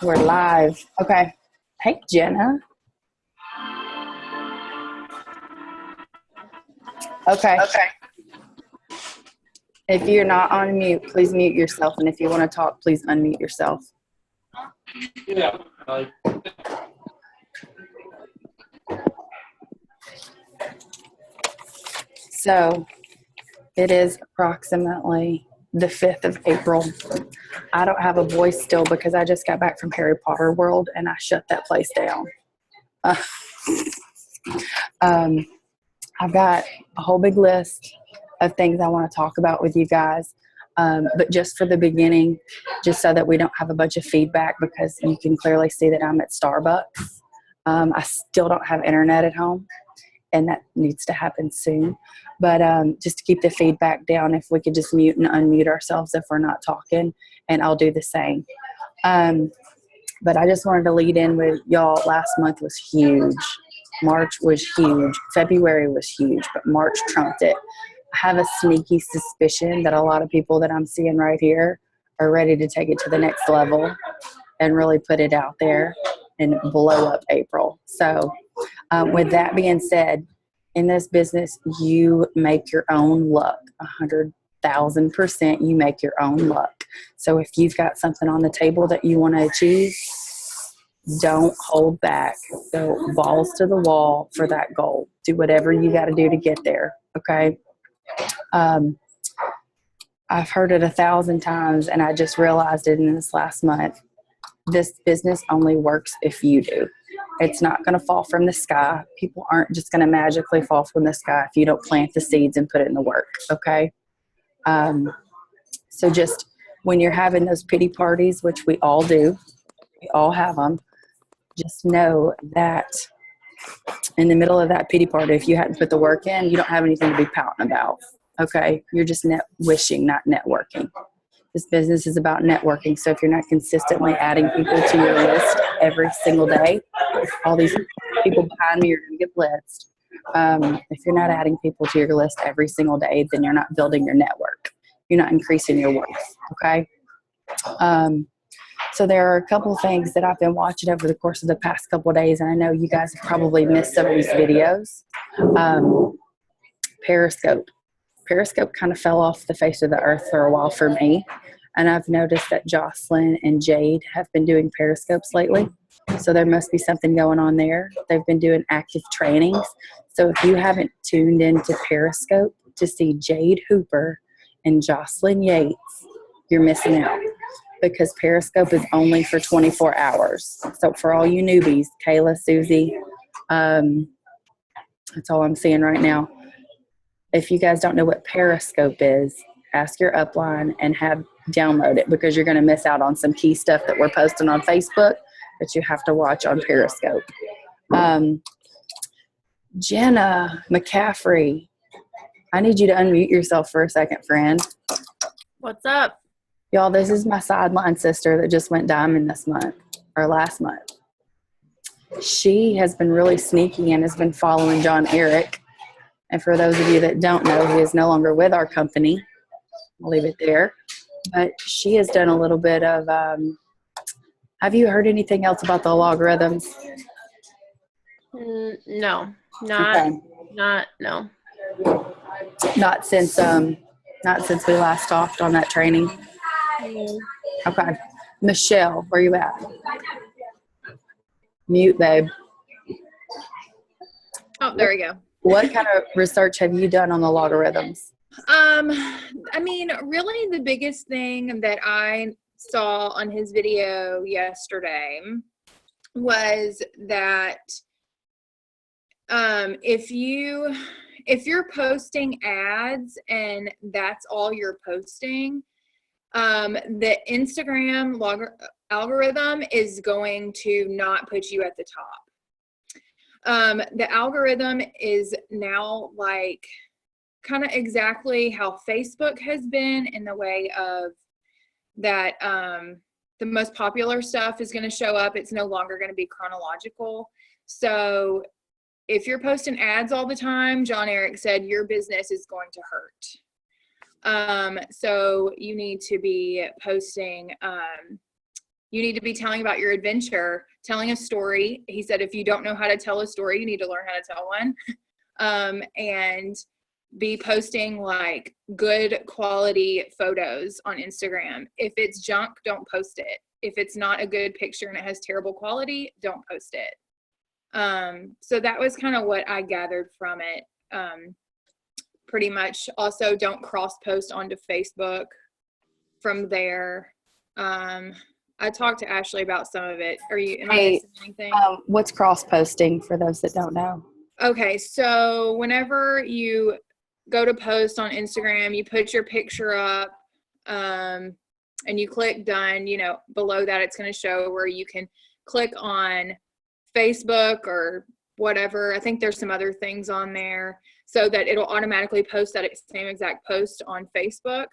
We're live. Okay. Hey, Jenna. Okay. If you're not on mute, please mute yourself. And if you want to talk, please unmute yourself. Yeah. So it is approximately the 5th of April. I don't have a voice still because I just got back from Harry Potter World and I shut that place down. I've got a whole big list of things I want to talk about with you guys. But just for the beginning, just so that we don't have a bunch of feedback, because you can clearly see that I'm at Starbucks. I still don't have internet at home, and that needs to happen soon. But just to keep the feedback down, if we could just mute and unmute ourselves if we're not talking, and I'll do the same. But I just wanted to lead in with y'all. Last month was huge. March was huge. February was huge, but March trumped it. I have a sneaky suspicion that a lot of people that I'm seeing right here are ready to take it to the next level and really put it out there and blow up April. So with that being said, in this business, you make your own luck. 100,000% you make your own luck. So if you've got something on the table that you want to achieve, don't hold back. Go balls to the wall for that goal. Do whatever you got to do to get there. Okay. I've heard it 1,000 times, and I just realized it in this last month. This business only works if you do. It's not going to fall from the sky. People aren't just going to magically fall from the sky if you don't plant the seeds and put it in the work. Okay. So just when you're having those pity parties, which we all do, we all have them, just know that in the middle of that pity party, if you hadn't put the work in, you don't have anything to be pouting about. Okay. You're just wishing, not networking. This business is about networking. So if you're not consistently adding people to your list every single day, all these people behind me are going to get blitzed. If you're not adding people to your list every single day, then you're not building your network. You're not increasing your worth. Okay. So there are a couple of things that I've been watching over the course of the past couple of days, and I know you guys have probably missed some of these videos. Periscope. Periscope kind of fell off the face of the earth for a while for me, and I've noticed that Jocelyn and Jade have been doing Periscopes lately, so there must be something going on there. They've been doing active trainings, so if you haven't tuned into Periscope to see Jade Hooper and Jocelyn Yates, you're missing out, because Periscope is only for 24 hours. So for all you newbies, Kayla, Susie, that's all I'm seeing right now. If you guys don't know what Periscope is, ask your upline and download it, because you're going to miss out on some key stuff that we're posting on Facebook that you have to watch on Periscope. Jenna McCaffrey, I need you to unmute yourself for a second, friend. What's up? Y'all, this is my sideline sister that just went diamond this month, or last month. She has been really sneaky and has been following John Eric. And for those of you that don't know, he is no longer with our company. I'll leave it there. But she has done a little bit of, have you heard anything else about the logarithms? No, Okay. no. Not since we last talked on that training. Okay. Michelle, where you at? Mute, babe. Oh, there we go. What kind of research have you done on the logarithms? I mean, really the biggest thing that I saw on his video yesterday was that if you're posting ads and that's all you're posting, the Instagram algorithm is going to not put you at the top. The algorithm is now like kind of exactly how Facebook has been, in the way of that the most popular stuff is going to show up. It's no longer going to be chronological. So if you're posting ads all the time, John Eric said your business is going to hurt. So you need to be posting You need to be telling about your adventure, telling a story. He said, if you don't know how to tell a story, you need to learn how to tell one. And be posting like good quality photos on Instagram. If it's junk, don't post it. If it's not a good picture and it has terrible quality, don't post it. So that was kind of what I gathered from it. Pretty much also don't cross post onto Facebook from there. I talked to Ashley about some of it. Am I missing anything? What's cross posting for those that don't know? Okay, so whenever you go to post on Instagram, you put your picture up, and you click done. Below that, it's going to show where you can click on Facebook or whatever. I think there's some other things on there so that it'll automatically post that same exact post on Facebook.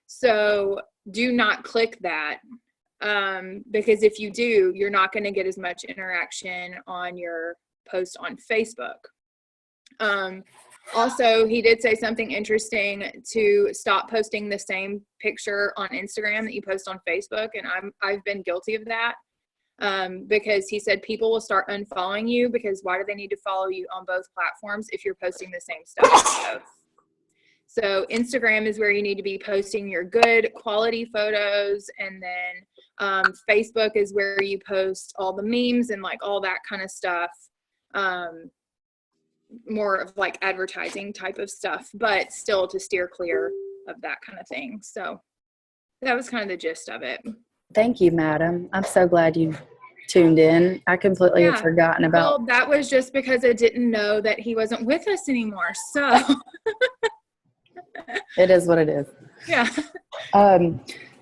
So do not click that. Because if you do, you're not going to get as much interaction on your post on Facebook. Also, he did say something interesting to stop posting the same picture on Instagram that you post on Facebook. And I've been guilty of that. Because he said people will start unfollowing you because why do they need to follow you on both platforms if you're posting the same stuff on both? So Instagram is where you need to be posting your good quality photos, and then Facebook is where you post all the memes and like all that kind of stuff. More of like advertising type of stuff, but still to steer clear of that kind of thing. So that was kind of the gist of it. Thank you, madam. I'm so glad you tuned in. I completely had forgotten about. Well, that was just because I didn't know that he wasn't with us anymore. So It is what it is. yeah.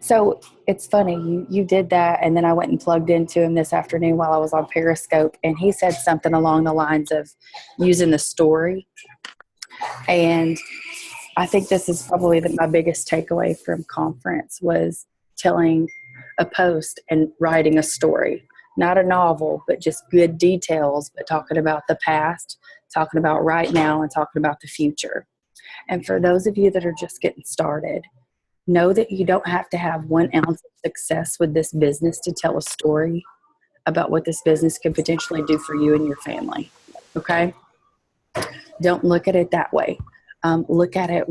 So it's funny, you did that, and then I went and plugged into him this afternoon while I was on Periscope, and he said something along the lines of using the story. And I think this is probably my biggest takeaway from conference was telling a post and writing a story. Not a novel, but just good details, but talking about the past, talking about right now, and talking about the future. And for those of you that are just getting started, know that you don't have to have 1 ounce of success with this business to tell a story about what this business could potentially do for you and your family. Okay? Don't look at it that way. Look at it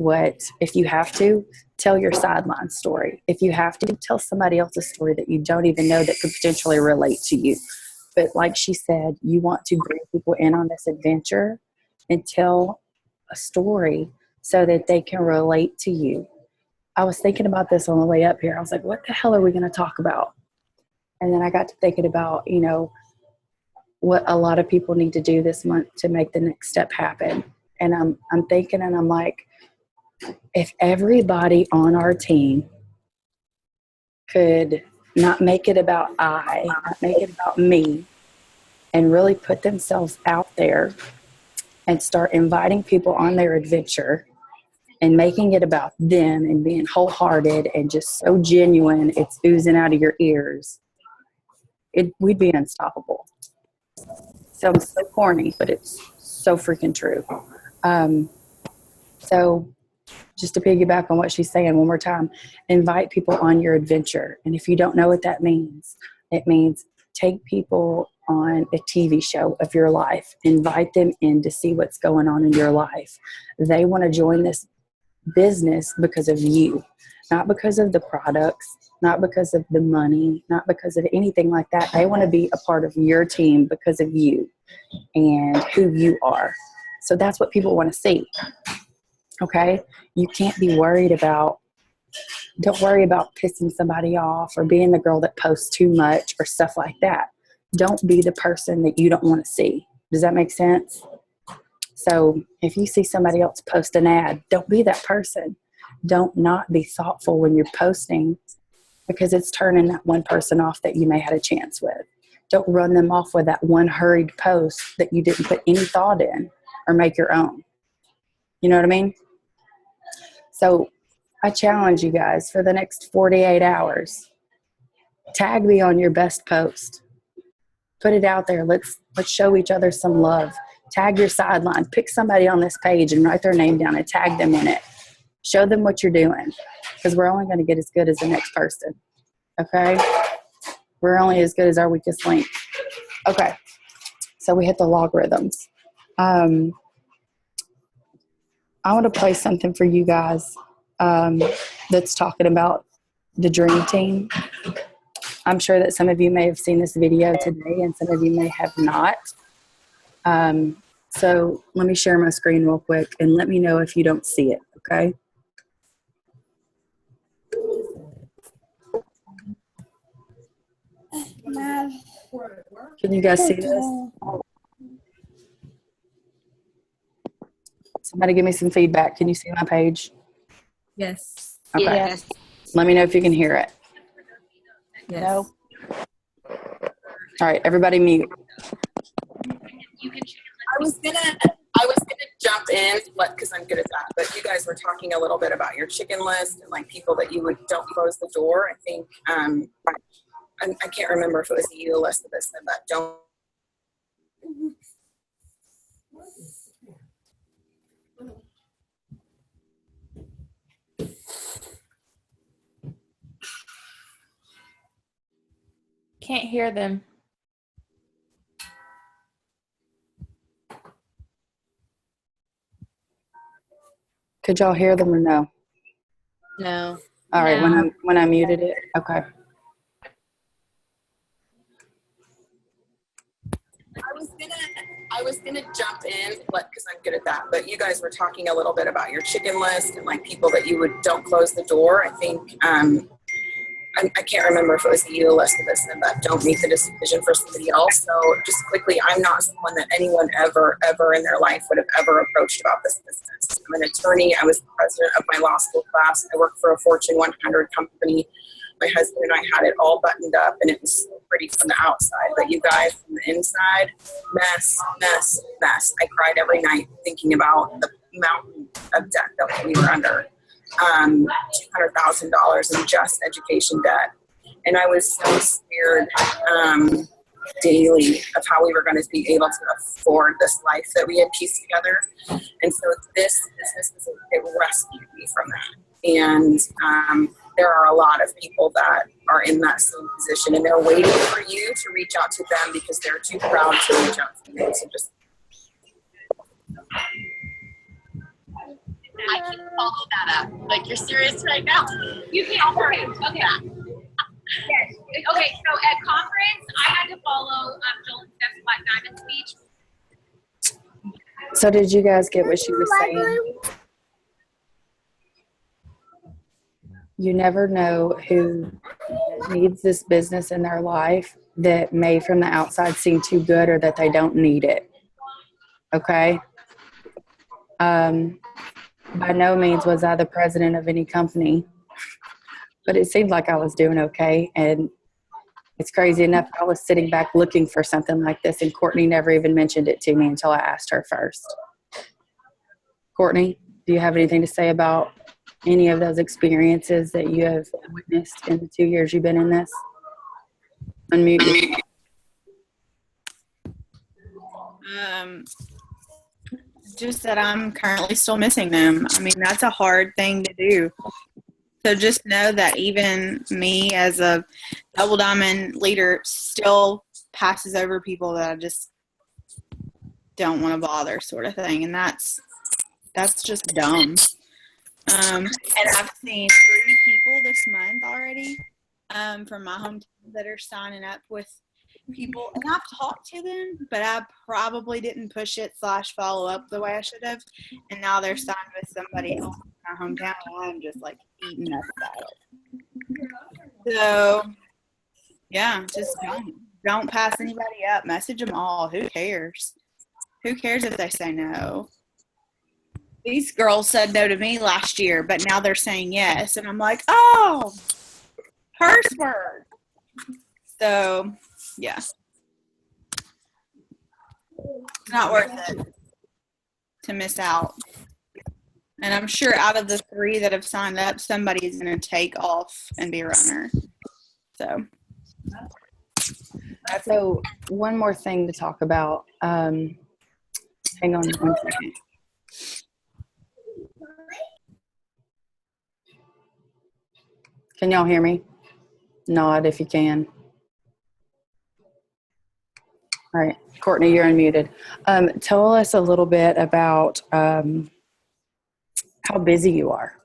if you have to, tell your sideline story. If you have to, tell somebody else's story that you don't even know that could potentially relate to you. But like she said, you want to bring people in on this adventure and tell a story so that they can relate to you. I was thinking about this on the way up here. I was like, what the hell are we going to talk about? And then I got to thinking about, what a lot of people need to do this month to make the next step happen. And I'm thinking, and I'm like, if everybody on our team could not make it about not make it about me, and really put themselves out there and start inviting people on their adventure and making it about them and being wholehearted and just so genuine, it's oozing out of your ears, we'd be unstoppable. Sounds so corny, but it's so freaking true. So just to piggyback on what she's saying one more time, invite people on your adventure. And if you don't know what that means, it means take people on a TV show of your life, invite them in to see what's going on in your life. They want to join this business because of you, not because of the products, not because of the money, not because of anything like that. They want to be a part of your team because of you and who you are. So that's what people want to see. Okay? You can't be don't worry about pissing somebody off or being the girl that posts too much or stuff like that. Don't be the person that you don't want to see. Does that make sense? So if you see somebody else post an ad, don't be that person. Don't not be thoughtful when you're posting, because it's turning that one person off that you may have a chance with. Don't run them off with that one hurried post that you didn't put any thought in or make your own. You know what I mean? So I challenge you guys for the next 48 hours. Tag me on your best post. Put it out there. Let's show each other some love. Tag your sideline. Pick somebody on this page and write their name down and tag them in it. Show them what you're doing, because we're only going to get as good as the next person. Okay? We're only as good as our weakest link. Okay. So we hit the logarithms. I want to play something for you guys that's talking about the dream team. I'm sure that some of you may have seen this video today and some of you may have not. So let me share my screen real quick and let me know if you don't see it, okay? Can you guys see this? Somebody give me some feedback. Can you see my page? Yes. Okay. Yes. Let me know if you can hear it. Yes. No? All right, everybody mute. I was gonna jump in, but because I'm good at that. But you guys were talking a little bit about your chicken list and like people that you don't close the door. I think I can't remember if it was you, Alyssa, that said that. Don't. Can't hear them. Could y'all hear them or no? No. All right, No. when I muted it. Okay. I was gonna jump in, but because I'm good at that. But you guys were talking a little bit about your chicken list and like people that you don't close the door. I think I can't remember if it was you, Alyssa, that said that. Don't make the decision for somebody else. So just quickly, I'm not someone that anyone ever in their life would have ever approached about this business. I'm an attorney. I was the president of my law school class. I worked for a Fortune 100 company. My husband and I had it all buttoned up, and it was so pretty from the outside. But you guys, from the inside, mess, mess, mess. I cried every night thinking about the mountain of debt that we were under. $200,000 in just education debt. And I was so scared daily of how we were going to be able to afford this life that we had pieced together. And so this business, it rescued me from that. And there are a lot of people that are in that same position, and they're waiting for you to reach out to them because they're too proud to reach out to you. So just I can follow that up. Like, you're serious right now? You can offer it. Okay. Yes. Okay, so at conference, I had to follow Joel and Steph's Black Diamond speech. So did you guys get what she was saying? You never know who needs this business in their life that may from the outside seem too good or that they don't need it. Okay? By no means was I the president of any company, but it seemed like I was doing okay. And it's crazy enough, I was sitting back looking for something like this, and Courtney never even mentioned it to me until I asked her first. Courtney, do you have anything to say about any of those experiences that you have witnessed in the 2 years you've been in this? Unmute. Just that I'm currently still missing them. I mean, that's a hard thing to do. So just know that even me as a double diamond leader still passes over people that I just don't want to bother, sort of thing. And that's just dumb. And I've seen 3 people this month already from my hometown that are signing up with people, and I've talked to them, but I probably didn't push it / follow up the way I should have, and now they're signed with somebody else in my hometown, and I'm just like eating up about it. So yeah, just don't pass anybody up. Message them all. Who cares if they say no? These girls said no to me last year, but now they're saying yes, and I'm like, oh, curse word. So yeah, it's not worth it to miss out. And I'm sure out of the 3 that have signed up, somebody's going to take off and be a runner. So one more thing to talk about. Hang on 1 second. Can y'all hear me? Nod if you can. All right, Courtney, you're unmuted. Tell us a little bit about how busy you are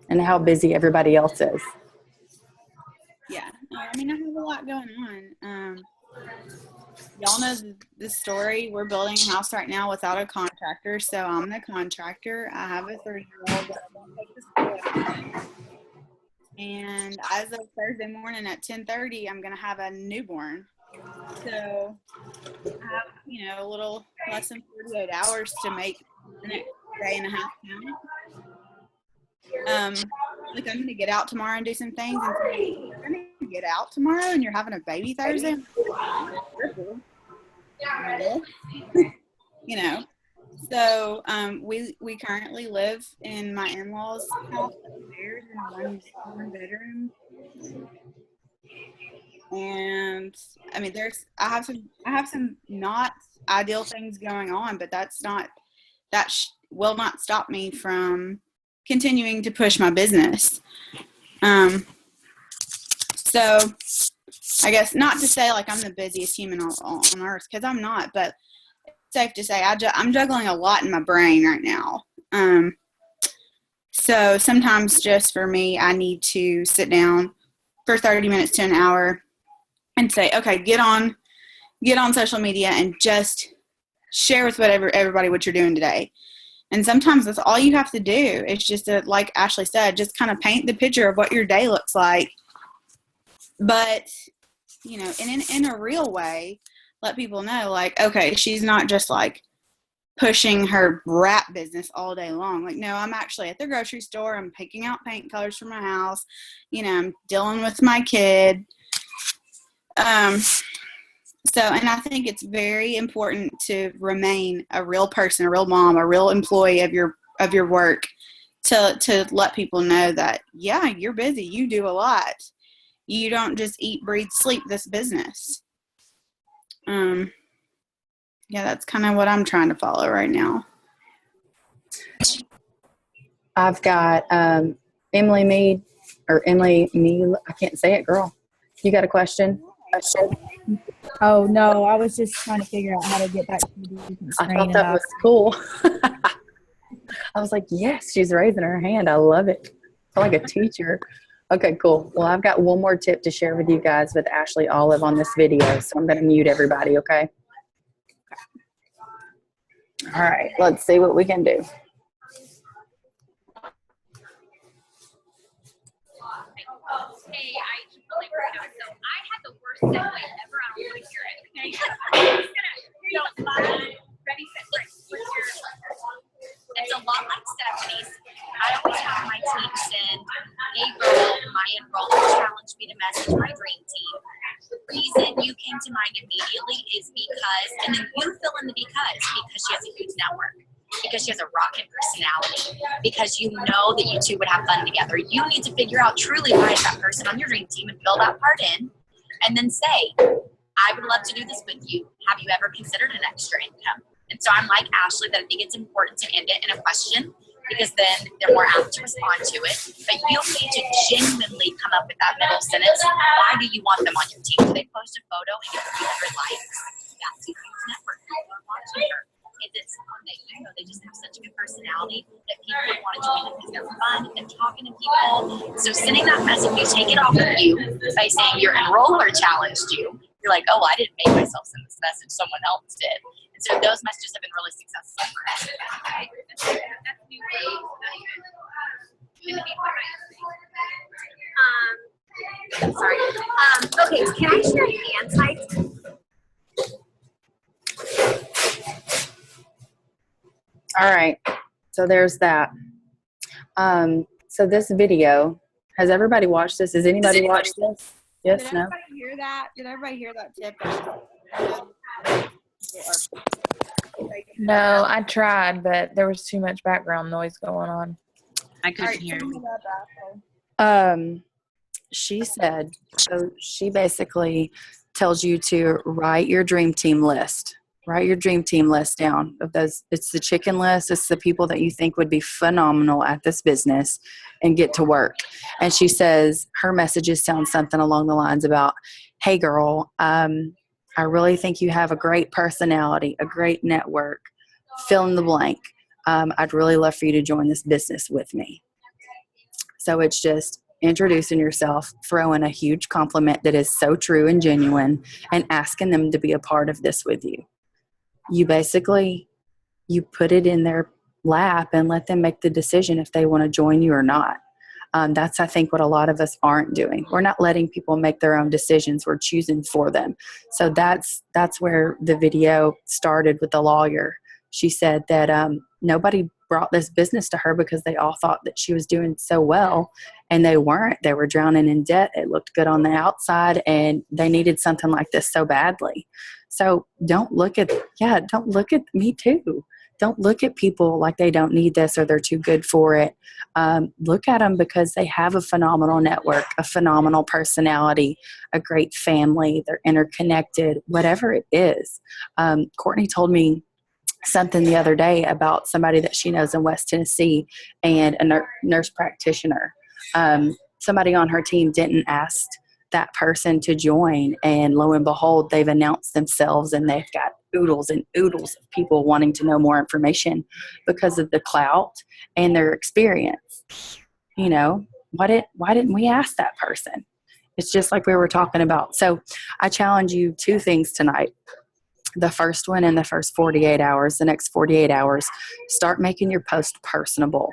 and how busy everybody else is. Yeah, no, I mean, I have a lot going on. Y'all know the story. We're building a house right now without a contractor, so I'm the contractor. I have a 30-year-old that I don't take to school. And as of Thursday morning at 10:30, I'm going to have a newborn. So I have, a little less than 48 hours to make the next day and a half count. Like I'm going to get out tomorrow and do some things. And you're going to get out tomorrow and you're having a baby Thursday? So we currently live in my in-laws' house upstairs in one bedroom. And I mean, I have some not ideal things going on, but that will not stop me from continuing to push my business. So I guess not to say like I'm the busiest human on earth, because I'm not, but it's safe to say I'm juggling a lot in my brain right now. So sometimes just for me, I need to sit down for 30 minutes to an hour and say, okay, get on social media and just share with everybody what you're doing today. And sometimes that's all you have to do. It's just like Ashley said, just kind of paint the picture of what your day looks like. But, in a real way, let people know, like, okay, she's not just like pushing her wrap business all day long. Like, no, I'm actually at the grocery store. I'm picking out paint colors for my house. I'm dealing with my kid. And I think it's very important to remain a real person, a real mom, a real employee of your work to let people know that, yeah, you're busy. You do a lot. You don't just eat, breathe, sleep this business. Yeah, that's kind of what I'm trying to follow right now. I've got Emily Mead, I can't say it, girl. You got a question? Oh, no, I was just trying to figure out how to get back to the different I screen. thought that was cool. I was like, yes, she's raising her hand. I love it. I feel like a teacher. Okay, cool. Well, I've got one more tip to share with you guys with Ashley Olive on this video, so I'm going to mute everybody, okay? All right, let's see what we can do. Hey, I totally forgot. So I had the worst segue ever. I don't want to hear it. Okay. I'm just gonna hear you. Ready, set, break. It's a lot like Stephanie's. I always have my team send a girl my enrollment challenge me to message my dream team. The reason you came to mind immediately is because, and then you fill in the because she has a huge network. Because she has a rockin' personality, because you know that you two would have fun together. You need to figure out truly why is that person on your dream team and fill that part in, and then say, I would love to do this with you. Have you ever considered an extra income? And so I'm like Ashley that I think it's important to end it in a question, because then they're more apt to respond to it. But you need to genuinely come up with that middle sentence. Why do you want them on your team? Do they post a photo and get 300 likes? That's a huge network. People are watching her. Is it someone that they just have such a good personality that people would want to join them because they're fun and talking to people? So sending that message, you take it off of you by saying your enroller challenged you. You're like, oh, I didn't make myself send this message, someone else did. And so those messages have been really successful for us. That's new ways sorry. Okay, can I share hand sites? All right, so there's that. So this video, has everybody watched this? Has anybody watched this? Yes, Did no? everybody hear that? Did everybody hear that tip? No, I tried, but there was too much background noise going on. I couldn't hear. She said, so she basically tells you to write your dream team list. Write your dream team list down of those. It's the chicken list. It's the people that you think would be phenomenal at this business and get to work. And she says her messages sound something along the lines about, hey girl, I really think you have a great personality, a great network, fill in the blank. I'd really love for you to join this business with me. So it's just introducing yourself, throwing a huge compliment that is so true and genuine, and asking them to be a part of this with you. You basically, you put it in their lap and let them make the decision if they want to join you or not. That's, I think, what a lot of us aren't doing. We're not letting people make their own decisions. We're choosing for them. So that's where the video started with the lawyer. She said that nobody brought this business to her because they all thought that she was doing so well, and they weren't. They were drowning in debt. It looked good on the outside, and they needed something like this so badly. So don't look at me too. Don't look at people like they don't need this or they're too good for it. Look at them because they have a phenomenal network, a phenomenal personality, a great family. They're interconnected, whatever it is. Courtney told me something the other day about somebody that she knows in West Tennessee and a nurse practitioner. Somebody on her team didn't ask that person to join, and lo and behold, they've announced themselves, and they've got oodles and oodles of people wanting to know more information because of the clout and their experience. You know, why didn't we ask that person? It's just like we were talking about. So I challenge you 2 things tonight. The first one, in the first 48 hours, the next 48 hours, start making your post personable.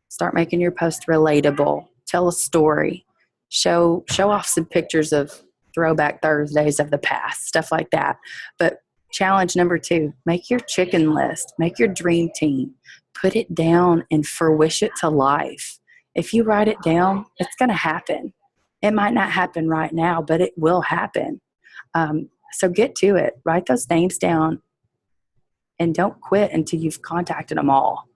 Start making your post relatable. Tell a story. Show off some pictures of throwback Thursdays of the past, stuff like that. But challenge number 2, make your chicken list. Make your dream team. Put it down and wish it to life. If you write it down, it's going to happen. It might not happen right now, but it will happen. So get to it. Write those names down and don't quit until you've contacted them all.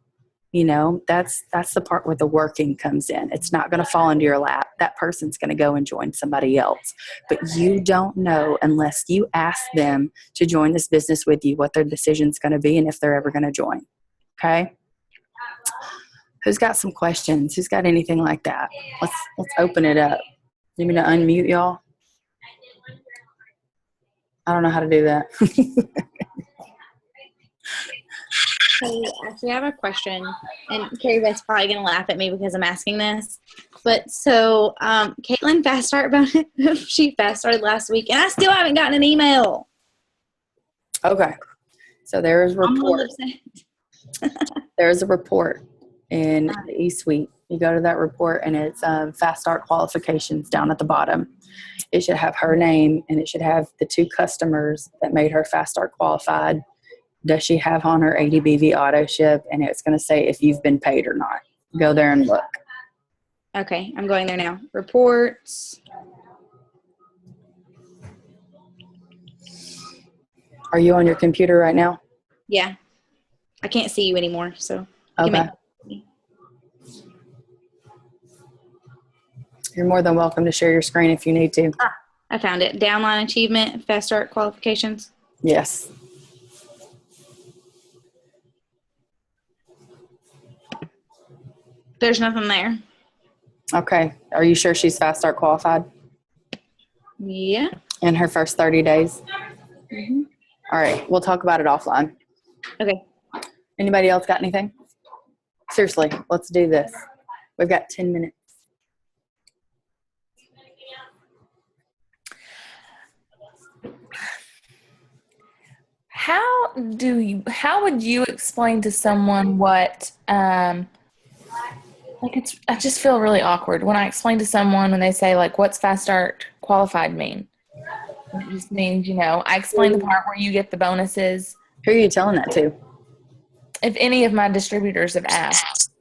You know, that's the part where the working comes in. It's not going to fall into your lap. That person's going to go and join somebody else. But you don't know unless you ask them to join this business with you what their decision's going to be and if they're ever going to join. Okay? Who's got some questions? Who's got anything like that? Let's open it up. You need me to unmute y'all? I don't know how to do that. Hey, actually, I have a question, and Carrie Beth's probably going to laugh at me because I'm asking this. But so, Caitlin fast start about it. She fast started last week, and I still haven't gotten an email. Okay. So there is a I'm a little report. upset. There's a report in the eSuite. You go to that report, and it's Fast Start qualifications down at the bottom. It should have her name, and it should have the 2 customers that made her Fast Start qualified. Does she have on her ADBV auto ship? And it's going to say if you've been paid or not. Go there and look. Okay, I'm going there now. Reports. Are you on your computer right now? Yeah. I can't see you anymore, so. Okay. You're more than welcome to share your screen if you need to. I found it. Downline achievement, fast start qualifications. Yes. There's nothing there. Okay. Are you sure she's Fast Start qualified Yeah. in her first 30 days? Mm-hmm. All right. We'll talk about it offline. Okay. Anybody else got anything? Seriously, let's do this. We've got 10 minutes. How would you explain to someone what, I just feel really awkward when I explain to someone when they say, like, what's Fast Start qualified mean? It just means, I explain the part where you get the bonuses. Who are you telling that to? If any of my distributors have asked.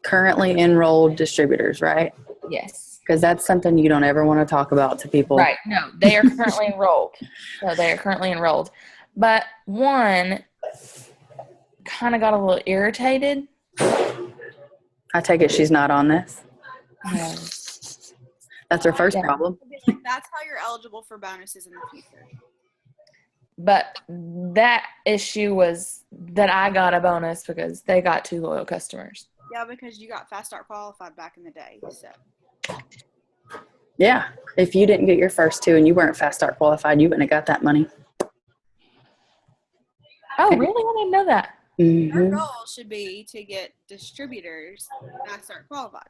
Currently enrolled distributors, right? Yes. Because that's something you don't ever want to talk about to people. Right. No, they are currently enrolled. So they are currently enrolled. But one kind of got a little irritated. I take it she's not on this. No. That's her first Yeah. problem. That's how you're eligible for bonuses in the future. But that issue was that I got a bonus because they got 2 loyal customers. Yeah, because you got Fast Start qualified back in the day. So Yeah. If you didn't get your first 2 and you weren't Fast Start qualified, you wouldn't have got that money. Oh, really? I didn't know that. your Mm-hmm. goal should be to get distributors Fast Start qualified.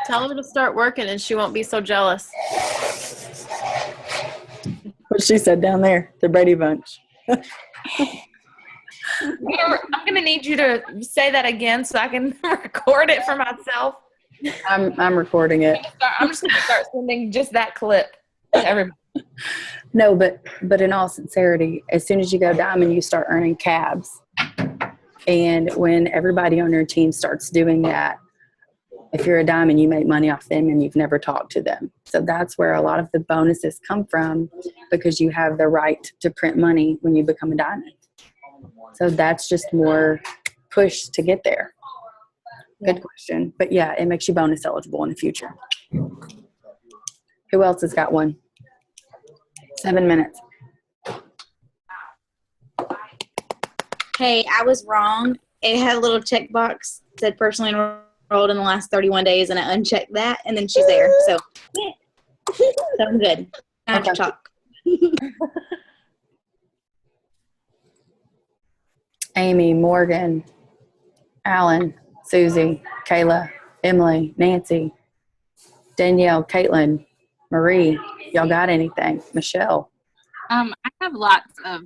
Tell her to start working and she won't be so jealous. What she said down there, the Brady Bunch. I'm going to need you to say that again so I can record it for myself. I'm recording it. I'm just going to start sending just that clip to everybody. No, but in all sincerity, as soon as you go diamond, you start earning cabs. And when everybody on your team starts doing that, if you're a diamond, you make money off them and you've never talked to them. So that's where a lot of the bonuses come from, because you have the right to print money when you become a diamond. So that's just more push to get there. Good question. But yeah, it makes you bonus eligible in the future. Who else has got one? 7 minutes. Hey, I was wrong. It had a little checkbox that said personally enrolled in the last 31 days, and I unchecked that, and then she's there. So, yeah. So I'm good. I have to talk. Amy, Morgan, Alan, Susie, Kayla, Emily, Nancy, Danielle, Caitlin, Marie. Y'all got anything? Michelle. I have lots of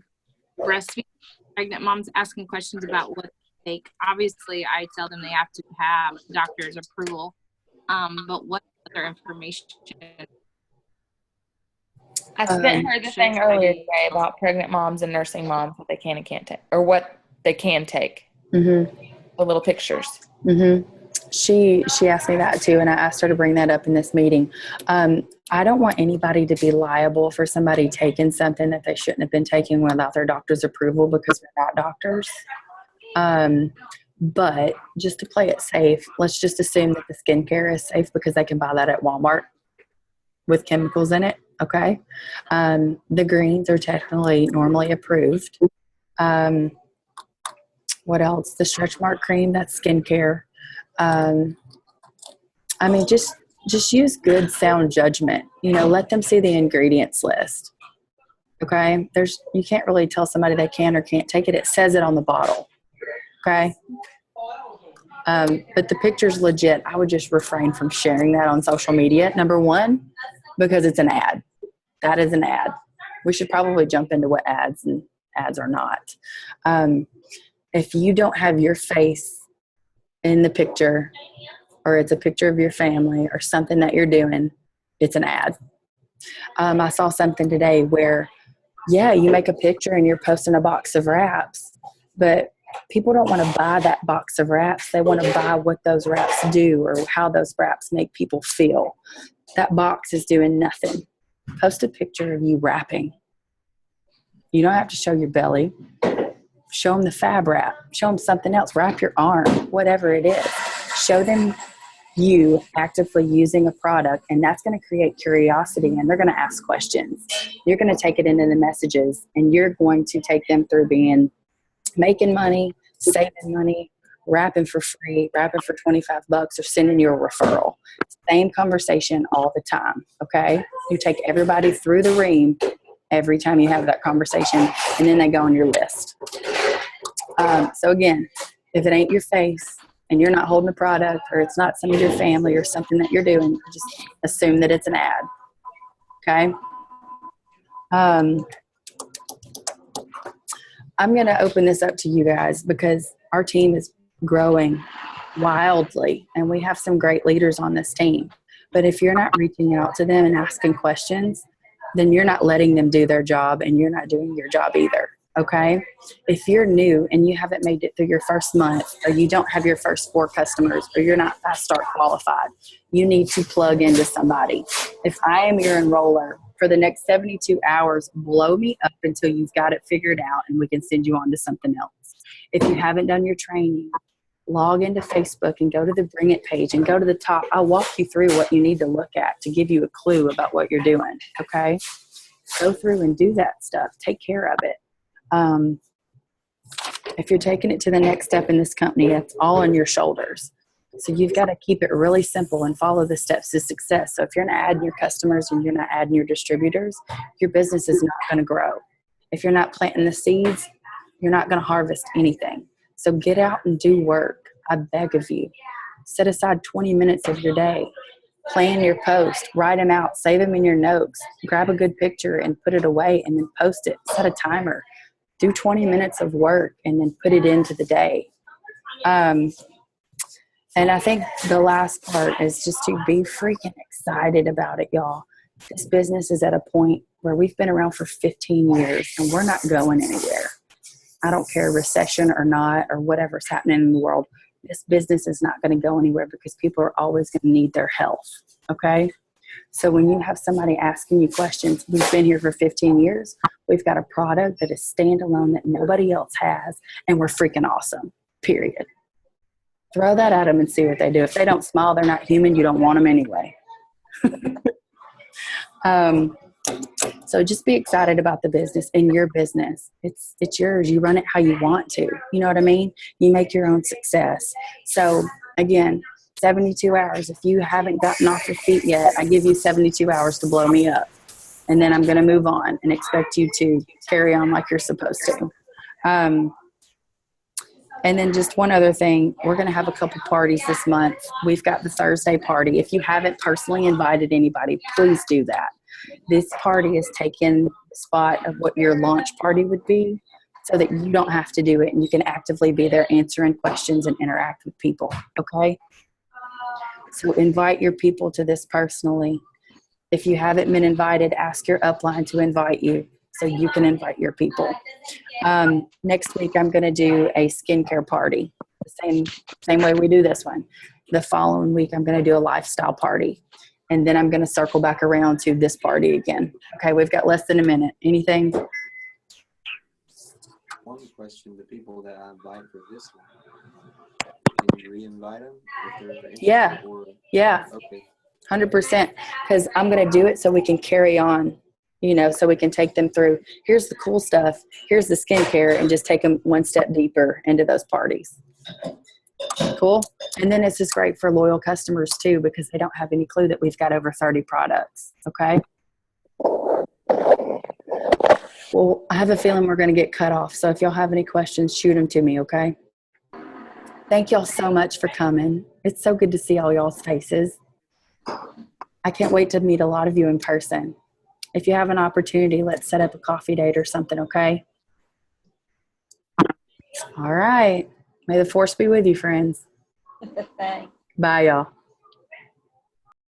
breastfeeding pregnant moms asking questions about what they take. Obviously, I tell them they have to have doctor's approval. But what other information? I sent her the thing earlier today about pregnant moms and nursing moms, what they can and can't take, or what they can take. Mm-hmm. The little pictures. Mm-hmm. She asked me that too, and I asked her to bring that up in this meeting. I don't want anybody to be liable for somebody taking something that they shouldn't have been taking without their doctor's approval, because we're not doctors. But just to play it safe, let's just assume that the skincare is safe because they can buy that at Walmart with chemicals in it. Okay. The greens are technically normally approved. What else? The stretch mark cream, that's skincare. I mean, just use good sound judgment. Let them see the ingredients list. Okay. You can't really tell somebody they can or can't take it. It says it on the bottle. Okay. But the picture's legit. I would just refrain from sharing that on social media. Number one, because it's an ad. That is an ad. We should probably jump into what ads and ads are not. If you don't have your face in the picture, or it's a picture of your family or something that you're doing, it's an ad. I saw something today where, yeah, you make a picture and you're posting a box of wraps, but people don't want to buy that box of wraps. They want to buy what those wraps do or how those wraps make people feel. That box is doing nothing. Post a picture of you wrapping. You don't have to show your belly. Show them the fab wrap. Show them something else. Wrap your arm, whatever it is. Show them you actively using a product, and that's going to create curiosity, and they're going to ask questions. You're going to take it into the messages, and you're going to take them through making money, saving money, wrapping for free, wrapping for $25, or sending you a referral. Same conversation all the time, okay? You take everybody through the ream every time you have that conversation, and then they go on your list. So again, if it ain't your face and you're not holding a product, or it's not some of your family or something that you're doing, just assume that it's an ad, okay? I'm going to open this up to you guys because our team is growing wildly, and we have some great leaders on this team. But if you're not reaching out to them and asking questions, then you're not letting them do their job, and you're not doing your job either, okay? If you're new and you haven't made it through your first month, or you don't have your first 4 customers, or you're not Fast Start qualified, you need to plug into somebody. If I am your enroller, for the next 72 hours, blow me up until you've got it figured out, and we can send you on to something else. If you haven't done your training, log into Facebook and go to the Bring It page and go to the top. I'll walk you through what you need to look at to give you a clue about what you're doing, okay? Go through and do that stuff. Take care of it. If you're taking it to the next step in this company, it's all on your shoulders. So you've got to keep it really simple and follow the steps to success. So if you're not adding your customers and you're not adding your distributors, your business is not going to grow. If you're not planting the seeds, you're not going to harvest anything. So get out and do work. I beg of you. Set aside 20 minutes of your day. Plan your post. Write them out. Save them in your notes. Grab a good picture and put it away and then post it. Set a timer. Do 20 minutes of work and then put it into the day. And I think the last part is just to be freaking excited about it, y'all. This business is at a point where we've been around for 15 years and we're not going anywhere. I don't care recession or not or whatever's happening in the world. This business is not going to go anywhere because people are always going to need their health. Okay? So when you have somebody asking you questions, we've been here for 15 years. We've got a product that is standalone that nobody else has, and we're freaking awesome, period. Throw that at them and see what they do. If they don't smile, they're not human. You don't want them anyway. So just be excited about the business and your business. It's yours. You run it how you want to. You know what I mean? You make your own success. So again, 72 hours. If you haven't gotten off your feet yet, I give you 72 hours to blow me up. And then I'm going to move on and expect you to carry on like you're supposed to. And then just one other thing, we're going to have a couple parties this month. We've got the Thursday party. If you haven't personally invited anybody, please do that. This party is taking the spot of what your launch party would be so that you don't have to do it and you can actively be there answering questions and interact with people, okay? So invite your people to this personally. If you haven't been invited, ask your upline to invite you so you can invite your people. Next week, I'm going to do a skincare party, the same way we do this one. The following week, I'm going to do a lifestyle party. And then I'm going to circle back around to this party again. Okay, we've got less than a minute. Anything? One question, the people that I invite for this one, can you re-invite them if they're interested? Yeah, yeah. Okay. 100%. Because I'm going to do it so we can carry on, you know, so we can take them through. Here's the cool stuff. Here's the skincare, and just take them one step deeper into those parties. Cool. And then it's just great for loyal customers too, because they don't have any clue that we've got over 30 products. Okay. Well, I have a feeling we're going to get cut off. So if y'all have any questions, shoot them to me. Okay. Thank y'all so much for coming. It's so good to see all y'all's faces. I can't wait to meet a lot of you in person. If you have an opportunity, let's set up a coffee date or something. Okay. All right. May the force be with you, friends. Thanks. Bye, y'all.